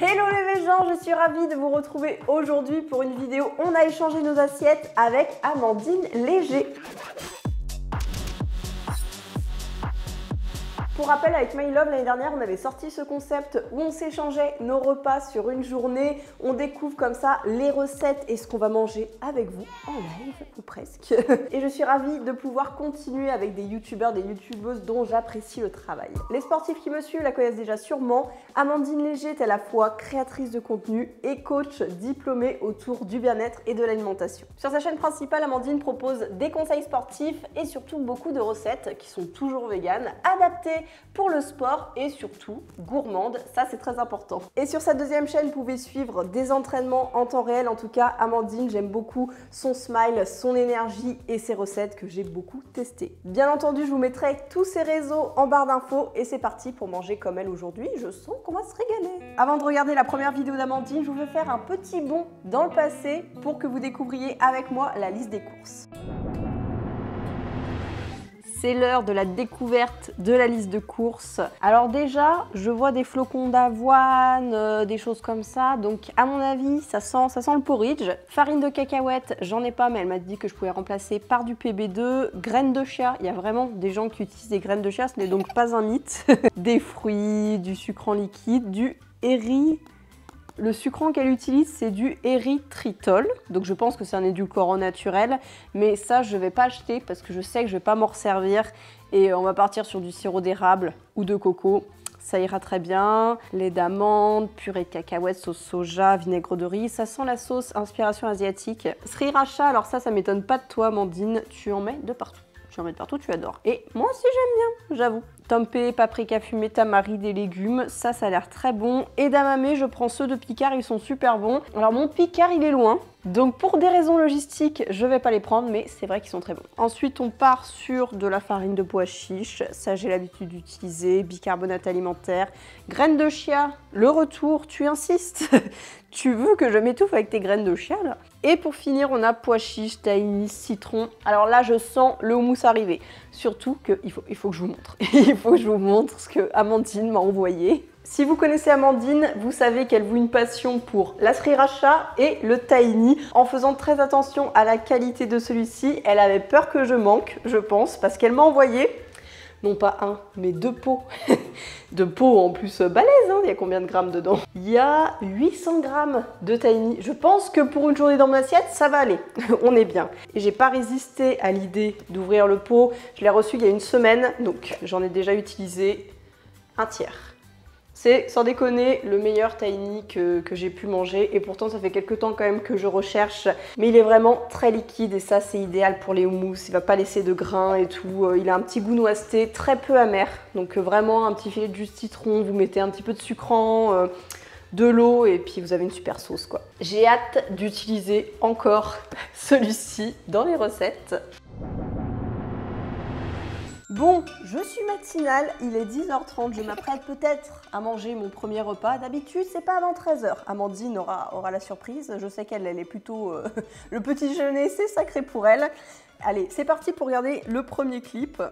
Hello les gens, je suis ravie de vous retrouver aujourd'hui pour une vidéo. On a échangé nos assiettes avec Amandine Léger. Pour rappel, avec My Love, l'année dernière, on avait sorti ce concept où on s'échangeait nos repas sur une journée. On découvre comme ça les recettes et ce qu'on va manger avec vous en live, ou presque. Et je suis ravie de pouvoir continuer avec des youtubeurs, des youtubeuses dont j'apprécie le travail. Les sportifs qui me suivent la connaissent déjà sûrement. Amandine Léger est à la fois créatrice de contenu et coach diplômée autour du bien-être et de l'alimentation. Sur sa chaîne principale, Amandine propose des conseils sportifs et surtout beaucoup de recettes qui sont toujours véganes, adaptées pour le sport et surtout gourmande, ça c'est très important. Et sur sa deuxième chaîne, vous pouvez suivre des entraînements en temps réel. En tout cas, Amandine, j'aime beaucoup son smile, son énergie et ses recettes que j'ai beaucoup testées. Bien entendu, je vous mettrai tous ses réseaux en barre d'infos et c'est parti pour manger comme elle aujourd'hui. Je sens qu'on va se régaler. Avant de regarder la première vidéo d'Amandine, je vous vais faire un petit bond dans le passé pour que vous découvriez avec moi la liste des courses. C'est l'heure de la découverte de la liste de courses. Alors déjà, je vois des flocons d'avoine, des choses comme ça. Donc à mon avis, ça sent le porridge. Farine de cacahuète, j'en ai pas, mais elle m'a dit que je pouvais remplacer par du PB2. Graines de chia, il y a vraiment des gens qui utilisent des graines de chia, ce n'est donc pas un mythe. Des fruits, du sucre en liquide, du érythritol. Le sucrant qu'elle utilise, c'est du érythritol, donc je pense que c'est un édulcorant naturel, mais ça je ne vais pas acheter parce que je sais que je ne vais pas m'en resservir et on va partir sur du sirop d'érable ou de coco. Ça ira très bien. Lait d'amande, purée de cacahuètes, sauce soja, vinaigre de riz. Ça sent la sauce inspiration asiatique. Sriracha, alors ça m'étonne pas de toi, Amandine. Tu en mets de partout. Tu en mets de partout, tu adores. Et moi aussi j'aime bien, j'avoue. Tempeh, paprika fumé, tamari, des légumes, ça a l'air très bon. Edamame, je prends ceux de Picard, ils sont super bons. Alors mon Picard, il est loin, donc pour des raisons logistiques, je vais pas les prendre, mais c'est vrai qu'ils sont très bons. Ensuite, on part sur de la farine de pois chiche, ça j'ai l'habitude d'utiliser, bicarbonate alimentaire, graines de chia, le retour, tu insistes. Tu veux que je m'étouffe avec tes graines de chia là? Et pour finir, on a pois chiche, tahini, citron. Alors là, je sens le houmous arriver. Surtout qu'il faut que je vous montre. Il faut que je vous montre ce que Amandine m'a envoyé. Si vous connaissez Amandine, vous savez qu'elle voue une passion pour la sriracha et le tahini. En faisant très attention à la qualité de celui-ci, elle avait peur que je manque, je pense, parce qu'elle m'a envoyé, non pas un, mais deux pots. De pots en plus balèze, hein. Il y a combien de grammes dedans? Il y a 800 grammes de tahini. Je pense que pour une journée dans mon assiette, ça va aller. On est bien. Et j'ai pas résisté à l'idée d'ouvrir le pot. Je l'ai reçu il y a une semaine, donc j'en ai déjà utilisé un tiers. C'est, sans déconner, le meilleur tahini que j'ai pu manger et pourtant ça fait quelques temps quand même que je recherche. Mais il est vraiment très liquide et ça c'est idéal pour les houmous, il va pas laisser de grains et tout. Il a un petit goût noiseté, très peu amer. Donc vraiment un petit filet de jus de citron, vous mettez un petit peu de sucrant, de l'eau et puis vous avez une super sauce quoi. J'ai hâte d'utiliser encore celui-ci dans les recettes. Bon, je suis matinale, il est 10h30, je m'apprête peut-être à manger mon premier repas. D'habitude, c'est pas avant 13h. Amandine aura la surprise, je sais qu'elle est plutôt... le petit déjeuner, c'est sacré pour elle. Allez, c'est parti pour regarder le premier clip.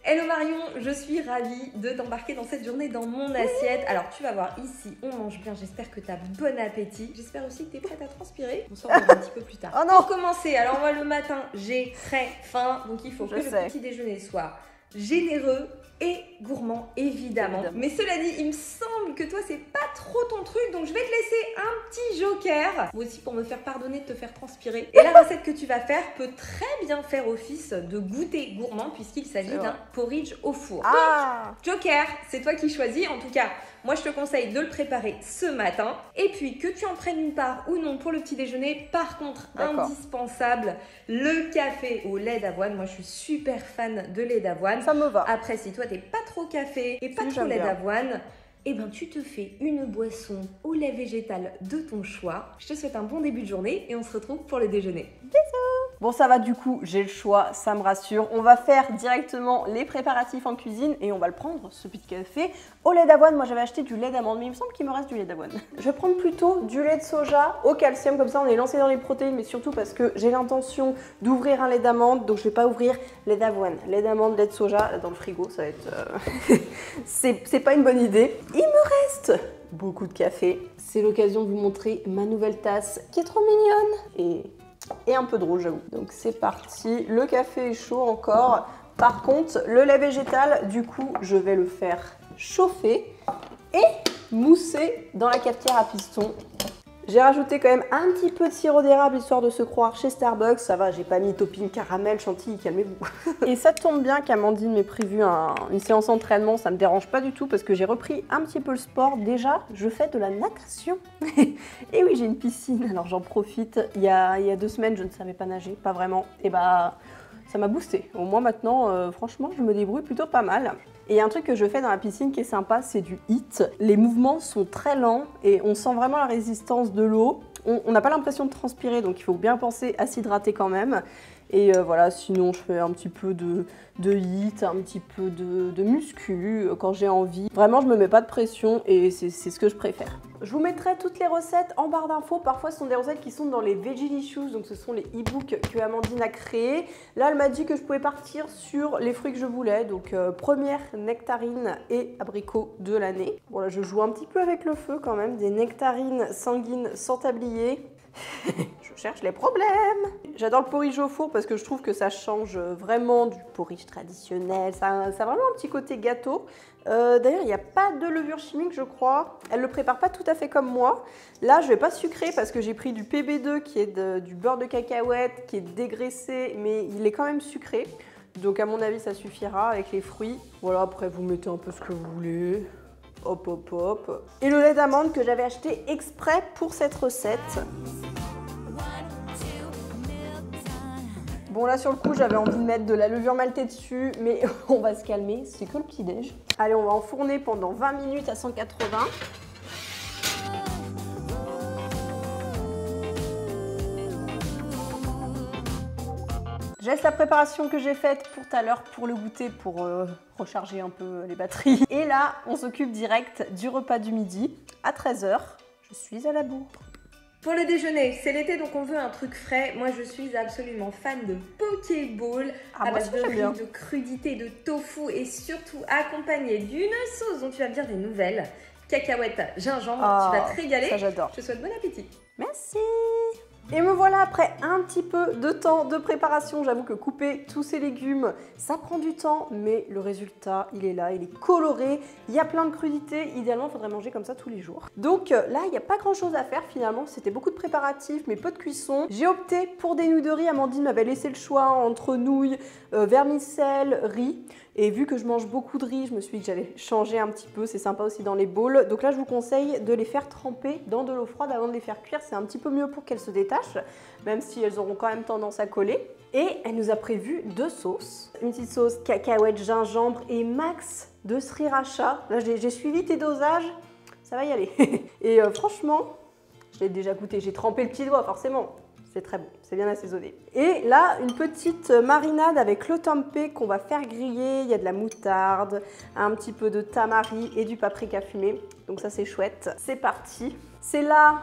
Hello Marion, je suis ravie de t'embarquer dans cette journée dans mon assiette. Alors tu vas voir, ici on mange bien, j'espère que tu as bon appétit. J'espère aussi que tu es prête à transpirer. On s'en reverra un petit peu plus tard. Oh non! Pour commencer, alors moi le matin j'ai très faim, donc il faut que le petit déjeuner soit généreux et gourmand évidemment. Mais cela dit, il me semble que toi c'est pas trop ton truc, donc je vais te laisser un petit joker. Moi aussi pour me faire pardonner de te faire transpirer. Et la recette que tu vas faire peut très bien faire office de goûter gourmand puisqu'il s'agit d'un porridge au four. Ah. Donc, joker, c'est toi qui choisis. En tout cas, moi je te conseille de le préparer ce matin. Et puis que tu en prennes une part ou non pour le petit déjeuner. Par contre, indispensable, le café au lait d'avoine. Moi je suis super fan de lait d'avoine. Ça me va. Après, si toi t'es pas trop café et pas trop lait d'avoine, eh ben tu te fais une boisson au lait végétal de ton choix. Je te souhaite un bon début de journée et on se retrouve pour le déjeuner. Bisous! Bon, ça va, du coup, j'ai le choix, ça me rassure. On va faire directement les préparatifs en cuisine et on va le prendre, ce petit café, au lait d'avoine. Moi, j'avais acheté du lait d'amande, mais il me semble qu'il me reste du lait d'avoine. Je vais prendre plutôt du lait de soja au calcium, comme ça on est lancé dans les protéines, mais surtout parce que j'ai l'intention d'ouvrir un lait d'amande, donc je vais pas ouvrir lait d'avoine. Lait d'amande, lait de soja, dans le frigo, ça va être... c'est pas une bonne idée. Il me reste beaucoup de café. C'est l'occasion de vous montrer ma nouvelle tasse qui est trop mignonne et un peu drôle, j'avoue. Donc c'est parti, le café est chaud encore. Par contre, le lait végétal, du coup, je vais le faire chauffer et mousser dans la cafetière à piston. J'ai rajouté quand même un petit peu de sirop d'érable histoire de se croire chez Starbucks. Ça va, j'ai pas mis topping caramel, chantilly, calmez-vous. Et ça tombe bien qu'Amandine m'ait prévu une séance d'entraînement, ça me dérange pas du tout parce que j'ai repris un petit peu le sport. Déjà, je fais de la natation. Et oui, j'ai une piscine, alors j'en profite. Il y a 2 semaines, je ne savais pas nager, pas vraiment. Et bah, ça m'a boosté. Au moins maintenant, franchement, je me débrouille plutôt pas mal. Et il y a un truc que je fais dans la piscine qui est sympa, c'est du HIIT. Les mouvements sont très lents et on sent vraiment la résistance de l'eau. On n'a pas l'impression de transpirer, donc il faut bien penser à s'hydrater quand même. Et voilà, sinon je fais un petit peu de HIIT, un petit peu de muscu quand j'ai envie. Vraiment, je me mets pas de pression et c'est ce que je préfère. Je vous mettrai toutes les recettes en barre d'infos. Parfois, ce sont des recettes qui sont dans les Vegelicious, donc ce sont les e-books que Amandine a créés. Là, elle m'a dit que je pouvais partir sur les fruits que je voulais. Donc, première nectarine et abricot de l'année. Bon, là, je joue un petit peu avec le feu quand même. Des nectarines sanguines sans tablier. Je cherche les problèmes. J'adore le porridge au four parce que je trouve que ça change vraiment du porridge traditionnel. Ça a vraiment un petit côté gâteau. D'ailleurs, il n'y a pas de levure chimique, je crois. Elle ne le prépare pas tout à fait comme moi. Là, je ne vais pas sucrer parce que j'ai pris du PB2 qui est du beurre de cacahuète, qui est dégraissé, mais il est quand même sucré. Donc, à mon avis, ça suffira avec les fruits. Voilà, après, vous mettez un peu ce que vous voulez. Hop, hop, hop. Et le lait d'amande que j'avais acheté exprès pour cette recette. Bon, là, sur le coup, j'avais envie de mettre de la levure maltée dessus, mais on va se calmer, c'est que le petit-déj. Allez, on va enfourner pendant 20 minutes à 180. Je laisse la préparation que j'ai faite pour tout à l'heure pour le goûter, pour recharger un peu les batteries. Et là, on s'occupe direct du repas du midi à 13 h. Je suis à la bourre. Pour le déjeuner, c'est l'été donc on veut un truc frais. Moi je suis absolument fan de pokéball à base de riz, de crudité, de tofu et surtout accompagné d'une sauce dont tu vas me dire des nouvelles. Cacahuètes, gingembre, tu vas te régaler. Ça j'adore. Je te souhaite bon appétit. Merci. Et me voilà après un petit peu de temps de préparation. J'avoue que couper tous ces légumes, ça prend du temps, mais le résultat, il est là, il est coloré. Il y a plein de crudités. Idéalement, il faudrait manger comme ça tous les jours. Donc là, il n'y a pas grand chose à faire finalement. C'était beaucoup de préparatifs, mais peu de cuisson. J'ai opté pour des nouilles de riz. Amandine m'avait laissé le choix entre nouilles, vermicelles, riz. Et vu que je mange beaucoup de riz, je me suis dit que j'allais changer un petit peu. C'est sympa aussi dans les bowls. Donc là, je vous conseille de les faire tremper dans de l'eau froide avant de les faire cuire. C'est un petit peu mieux pour qu'elles se détachent, même si elles auront quand même tendance à coller. Et elle nous a prévu 2 sauces. Une petite sauce cacahuète, gingembre et max de sriracha. Là, j'ai suivi tes dosages. Ça va y aller. Et franchement, je l'ai déjà goûté. J'ai trempé le petit doigt, forcément. C'est très bon, c'est bien assaisonné. Et là, une petite marinade avec le tempeh qu'on va faire griller. Il y a de la moutarde, un petit peu de tamari et du paprika fumé. Donc ça, c'est chouette. C'est parti. C'est là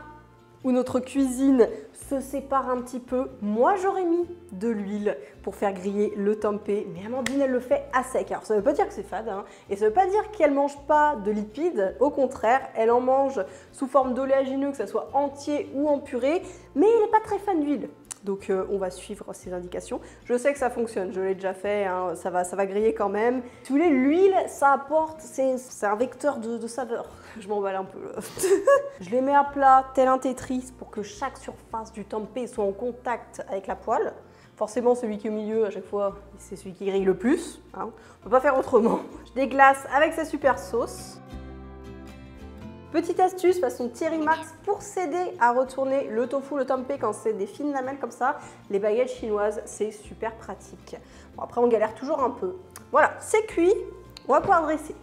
où notre cuisine se sépare un petit peu. Moi, j'aurais mis de l'huile pour faire griller le tempeh, mais Amandine, elle le fait à sec. Alors, ça ne veut pas dire que c'est fade, hein, et ça ne veut pas dire qu'elle ne mange pas de lipides. Au contraire, elle en mange sous forme d'oléagineux, que ça soit entier ou en purée, mais elle n'est pas très fan d'huile. Donc on va suivre ces indications. Je sais que ça fonctionne, je l'ai déjà fait, hein, ça va griller quand même. Si vous voulez, l'huile, ça apporte, c'est un vecteur de saveur. Je m'emballe un peu là. Je les mets à plat, tel un Tetris, pour que chaque surface du tempeh soit en contact avec la poêle. Forcément, celui qui est au milieu, à chaque fois, c'est celui qui grille le plus. Hein. On ne peut pas faire autrement. Je déglace avec sa super sauce. Petite astuce façon Thierry Marx pour s'aider à retourner le tofu, le tempeh quand c'est des fines lamelles comme ça. Les baguettes chinoises, c'est super pratique. Bon, après, on galère toujours un peu. Voilà, c'est cuit. On va pouvoir dresser.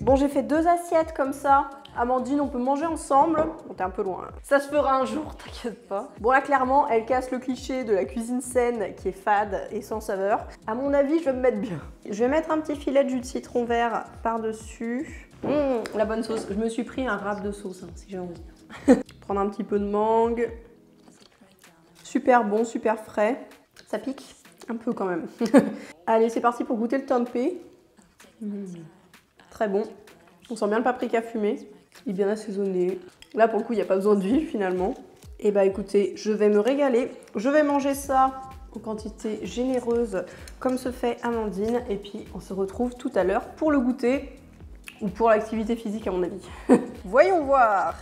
Bon, j'ai fait 2 assiettes comme ça. Amandine, on peut manger ensemble. Bon, t'es un peu loin là. Ça se fera un jour, t'inquiète pas. Bon, là, clairement, elle casse le cliché de la cuisine saine qui est fade et sans saveur. À mon avis, je vais me mettre bien. Je vais mettre un petit filet de jus de citron vert par-dessus. La bonne sauce. Je me suis pris un râpe de sauce, hein, si j'ai envie. Prendre un petit peu de mangue. Super bon, super frais. Ça pique un peu quand même. Allez, c'est parti pour goûter le tempeh. Très bon. On sent bien le paprika fumé. Il est bien assaisonné. Là, pour le coup, il n'y a pas besoin d'huile finalement. Et bah écoutez, je vais me régaler. Je vais manger ça en quantité généreuse comme se fait Amandine. Et puis, on se retrouve tout à l'heure pour le goûter ou pour l'activité physique à mon avis. Voyons voir.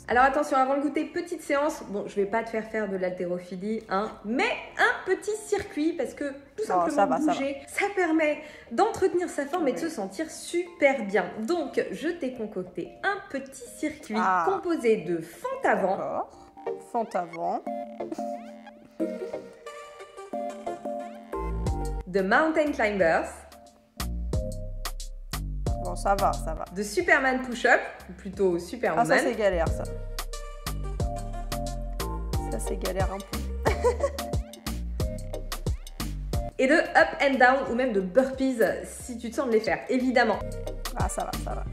Alors attention, avant le goûter, petite séance. Bon, je vais pas te faire de l'haltérophilie, hein, mais un petit circuit parce que tout simplement bouger, ça permet d'entretenir sa forme et de se sentir super bien. Donc, je t'ai concocté un petit circuit composé de fente avant. Fente avant. De Mountain Climbers. Bon, ça va, ça va. De Superman Push-Up, ou plutôt Superwoman. Ah, ça c'est galère, ça. Ça c'est galère un peu. Et de Up and Down, ou même de Burpees, si tu te sens de les faire, évidemment. Ah, ça va, ça va.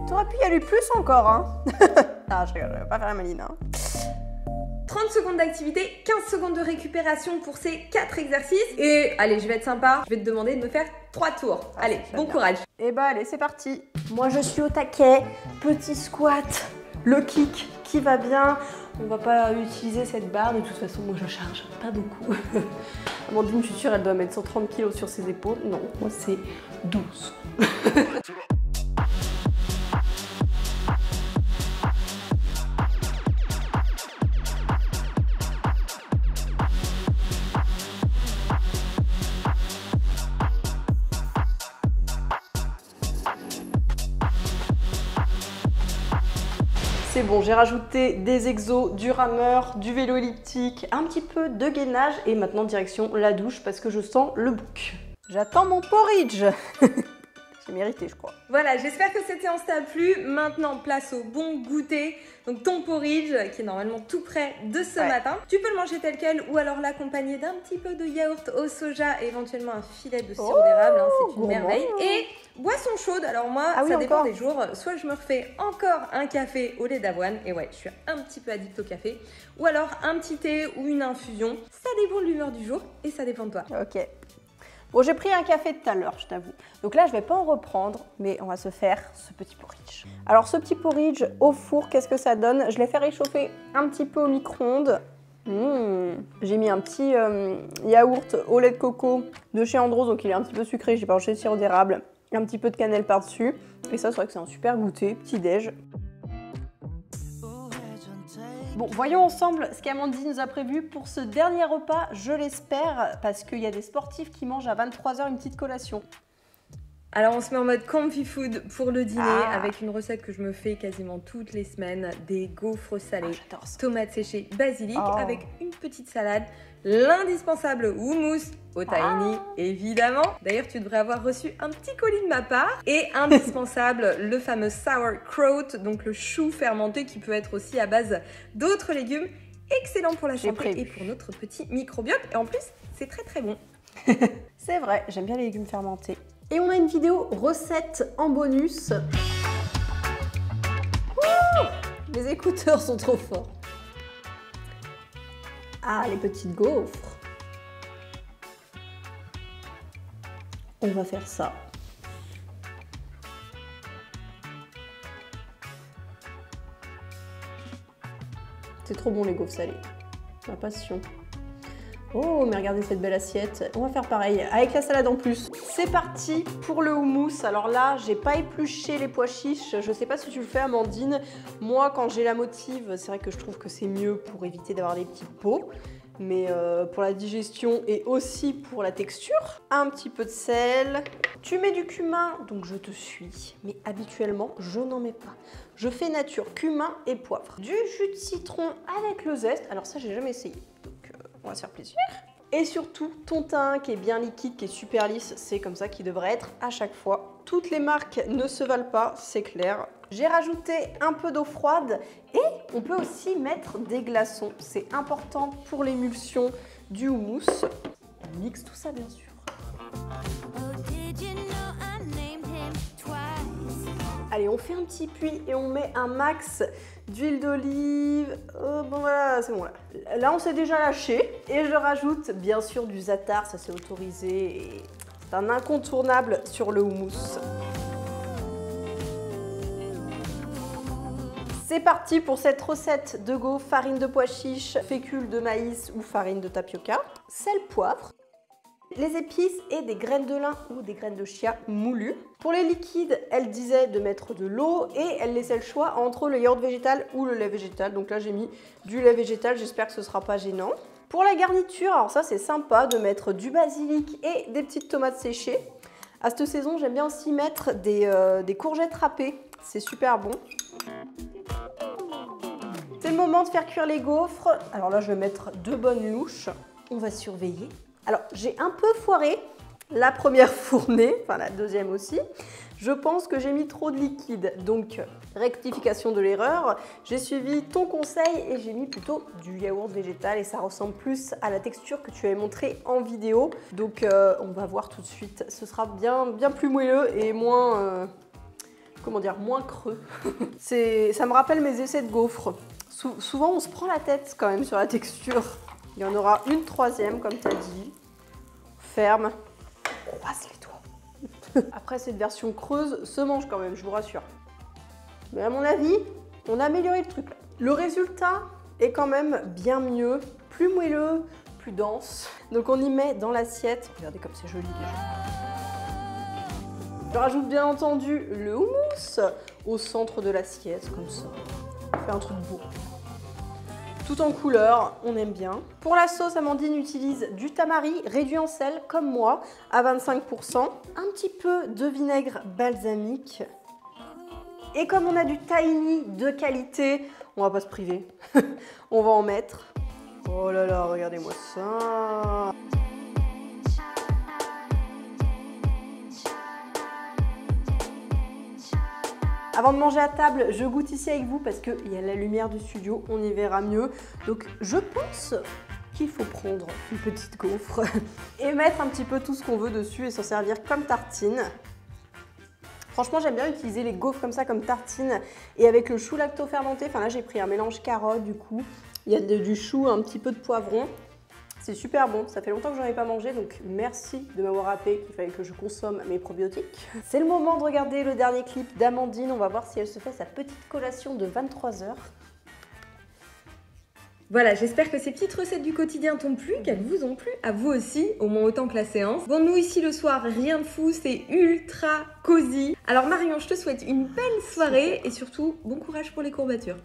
T'aurais pu y aller plus encore, hein. Ah, je rigole, je vais pas faire la maline, hein. 30 secondes d'activité, 15 secondes de récupération pour ces 4 exercices. Et allez, je vais être sympa, je vais te demander de me faire 3 tours. Allez, bon courage. Et bah allez, c'est parti. Moi je suis au taquet, petit squat, le kick qui va bien. On va pas utiliser cette barre, de toute façon moi je charge pas beaucoup. Amandine, je suis sûre, elle doit mettre 130 kg sur ses épaules. Non, moi c'est 12. C'est bon, j'ai rajouté des exos, du rameur, du vélo elliptique, un petit peu de gainage et maintenant direction la douche parce que je sens le bouc. J'attends mon porridge. J'ai mérité, je crois. Voilà, j'espère que cette séance t'a plu. Maintenant, place au bon goûter. Donc ton porridge, qui est normalement tout prêt de ce matin. Tu peux le manger tel quel ou alors l'accompagner d'un petit peu de yaourt au soja et éventuellement un filet de sirop d'érable. Hein, c'est une merveille. Et boisson chaude. Alors moi, ça dépend des jours. Soit je me refais encore un café au lait d'avoine. Et ouais, je suis un petit peu addict au café. Ou alors un petit thé ou une infusion. Ça dépend de l'humeur du jour et ça dépend de toi. Ok. Bon, j'ai pris un café tout à l'heure, je t'avoue. Donc là, je vais pas en reprendre, mais on va se faire ce petit porridge. Alors, ce petit porridge au four, qu'est-ce que ça donne? Je l'ai fait réchauffer un petit peu au micro-ondes. J'ai mis un petit yaourt au lait de coco de chez Andros, donc il est un petit peu sucré. J'ai pas rajouté de sirop d'érable, un petit peu de cannelle par-dessus. Et ça, c'est vrai que c'est un super goûter, petit-déj. Bon, voyons ensemble ce qu'Amandine nous a prévu pour ce dernier repas, je l'espère, parce qu'il y a des sportifs qui mangent à 23 h une petite collation. Alors on se met en mode comfy food pour le dîner avec une recette que je me fais quasiment toutes les semaines, des gaufres salés, tomates séchées, basilic avec une petite salade, l'indispensable houmous au tahini évidemment. D'ailleurs tu devrais avoir reçu un petit colis de ma part et indispensable le fameux sauerkraut, donc le chou fermenté qui peut être aussi à base d'autres légumes, excellent pour la santé et pour notre petit microbiote et en plus c'est très très bon. C'est vrai, j'aime bien les légumes fermentés. Et on a une vidéo recette en bonus. Ouh, les écouteurs sont trop forts. Ah, les petites gaufres. On va faire ça. C'est trop bon les gaufres salées. Ma passion. Oh, mais regardez cette belle assiette. On va faire pareil, avec la salade en plus. C'est parti pour le houmous. Alors là, j'ai pas épluché les pois chiches. Je sais pas si tu le fais, Amandine. Moi, quand j'ai la motive, c'est vrai que je trouve que c'est mieux pour éviter d'avoir des petits pots. Mais pour la digestion et aussi pour la texture. Un petit peu de sel. Tu mets du cumin, donc je te suis. Mais habituellement, je n'en mets pas. Je fais nature, cumin et poivre. Du jus de citron avec le zeste. Alors ça, j'ai jamais essayé. On va se faire plaisir. Et surtout, ton teint qui est bien liquide, qui est super lisse, c'est comme ça qu'il devrait être à chaque fois. Toutes les marques ne se valent pas, c'est clair. J'ai rajouté un peu d'eau froide et on peut aussi mettre des glaçons. C'est important pour l'émulsion du houmous. On mixe tout ça bien sûr. Allez, on fait un petit puits et on met un max d'huile d'olive. Bon voilà, c'est bon là. Là, on s'est déjà lâché. Et je rajoute bien sûr du za'atar, ça c'est autorisé. Et c'est un incontournable sur le houmous. C'est parti pour cette recette de gaufres, farine de pois chiche, fécule de maïs ou farine de tapioca, sel, poivre, les épices et des graines de lin ou des graines de chia moulues. Pour les liquides, elle disait de mettre de l'eau et elle laissait le choix entre le yaourt végétal ou le lait végétal. Donc là, j'ai mis du lait végétal, j'espère que ce ne sera pas gênant. Pour la garniture, alors ça c'est sympa de mettre du basilic et des petites tomates séchées. À cette saison, j'aime bien aussi mettre des courgettes râpées, c'est super bon. C'est le moment de faire cuire les gaufres. Alors là, je vais mettre 2 bonnes louches. On va surveiller. Alors, j'ai un peu foiré la première fournée, enfin la deuxième aussi. Je pense que j'ai mis trop de liquide. Donc, rectification de l'erreur. J'ai suivi ton conseil et j'ai mis plutôt du yaourt végétal et ça ressemble plus à la texture que tu avais montré en vidéo. Donc, on va voir tout de suite. Ce sera bien plus moelleux et moins... comment dire, moins creux. Ça me rappelle mes essais de gaufres. Souvent, on se prend la tête quand même sur la texture. Il y en aura une troisième, comme tu as dit. Ferme. On croise les doigts. Après, cette version creuse se mange quand même, je vous rassure. Mais à mon avis, on a amélioré le truc. Le résultat est quand même bien mieux. Plus moelleux, plus dense. Donc, on y met dans l'assiette. Regardez comme c'est joli déjà. Je rajoute bien entendu le houmous au centre de l'assiette, comme ça. On fait un truc beau. Tout en couleur, on aime bien. Pour la sauce, Amandine utilise du tamari réduit en sel, comme moi, à 25%. Un petit peu de vinaigre balsamique. Et comme on a du tahini de qualité, on va pas se priver. On va en mettre. Oh là là, regardez-moi ça. Avant de manger à table, je goûte ici avec vous parce qu'il y a la lumière du studio, on y verra mieux. Donc je pense qu'il faut prendre une petite gaufre et mettre un petit peu tout ce qu'on veut dessus et s'en servir comme tartine. Franchement, j'aime bien utiliser les gaufres comme ça, comme tartine et avec le chou lacto-fermenté. Enfin là, j'ai pris un mélange carotte du coup. Il y a du chou, un petit peu de poivron. C'est super bon, ça fait longtemps que je n'en ai pas mangé, donc merci de m'avoir rappelé qu'il fallait que je consomme mes probiotiques. C'est le moment de regarder le dernier clip d'Amandine, on va voir si elle se fait sa petite collation de 23 h. Voilà, j'espère que ces petites recettes du quotidien t'ont plu, qu'elles vous ont plu, à vous aussi, au moins autant que la séance. Bon, nous ici le soir, rien de fou, c'est ultra cosy. Alors Marion, je te souhaite une belle soirée et surtout, bon courage pour les courbatures.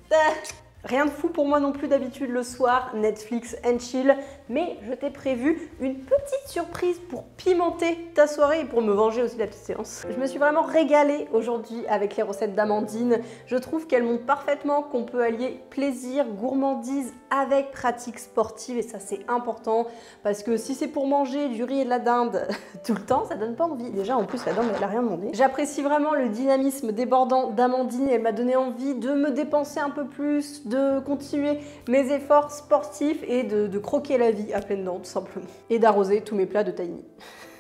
Rien de fou pour moi non plus d'habitude le soir, Netflix and chill, mais je t'ai prévu une petite surprise pour pimenter ta soirée et pour me venger aussi de la petite séance. Je me suis vraiment régalée aujourd'hui avec les recettes d'Amandine. Je trouve qu'elles montrent parfaitement qu'on peut allier plaisir, gourmandise avec pratique sportive et ça c'est important parce que si c'est pour manger du riz et de la dinde tout le temps, ça donne pas envie. Déjà en plus la dinde elle a rien demandé. J'apprécie vraiment le dynamisme débordant d'Amandine et elle m'a donné envie de me dépenser un peu plus, de continuer mes efforts sportifs et de croquer la vie à pleines dents tout simplement. Et d'arroser tous mes plats de tahini.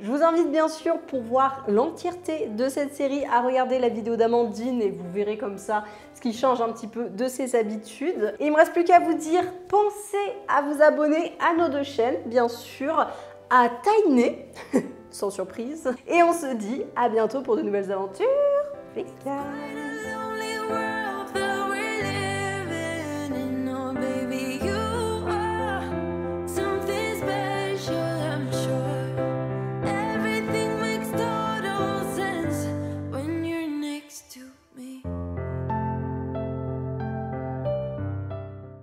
Je vous invite bien sûr pour voir l'entièreté de cette série à regarder la vidéo d'Amandine et vous verrez comme ça ce qui change un petit peu de ses habitudes. Et il me reste plus qu'à vous dire, pensez à vous abonner à nos 2 chaînes, bien sûr, à tahiner, sans surprise. Et on se dit à bientôt pour de nouvelles aventures. Peace.